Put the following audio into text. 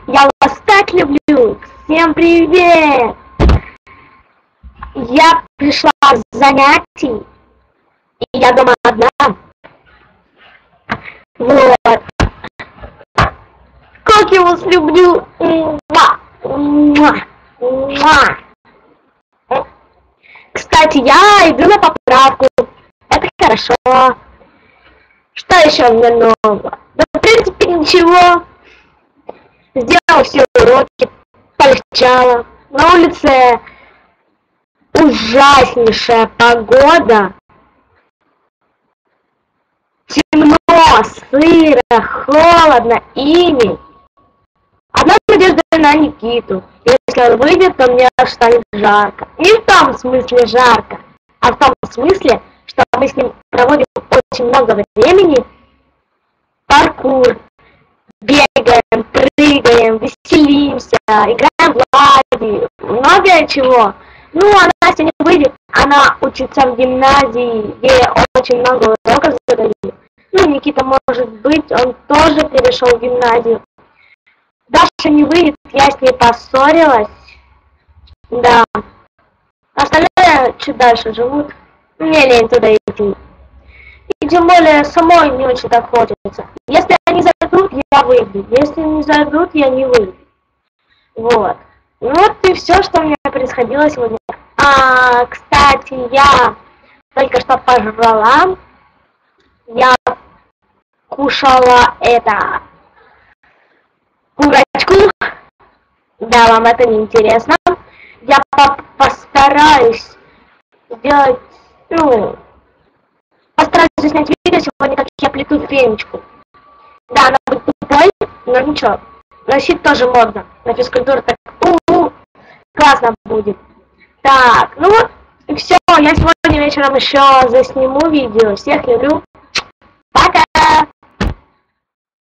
Я вас так люблю! Всем привет! Я пришла с занятий, и я дома одна. Вот. Как я вас люблю! Муа! Муа! Муа! Кстати, я иду на поправку. Это хорошо. Что еще мне нового? Да, в принципе, ничего. Сделала все уроки, полегчало. На улице ужаснейшая погода. Темно, сыро, холодно, ими. Одна надежда на Никиту. Если он выйдет, то мне станет жарко. Не в том смысле жарко, а в том смысле, что мы с ним проводим очень много времени. Паркур. Бегаем, прыгаем, веселимся, играем в лаги, многое чего. Ну, а Настя не выйдет, она учится в гимназии, ей очень много уроков задают. Ну, Никита, может быть, он тоже перешел в гимназию. Даша не выйдет, я с ней поссорилась. Да. Остальные чуть дальше живут. Мне лень туда идти. И тем более самой не очень так хочется. Если они зайдут, я выйду. Если не зайдут, я не выйду. Вот. Ну вот и все, что у меня происходило сегодня. Кстати, я только что пожрала. Я кушала это курочку. Да, вам это не интересно. Я постараюсь сделать, постараюсь снять видео сегодня, как я плету фенечку. Да, она будет тупой, но ничего. Носить тоже можно. На физкультуру так классно будет. Так, ну вот, и все. Я сегодня вечером еще засниму видео. Всех люблю. Пока!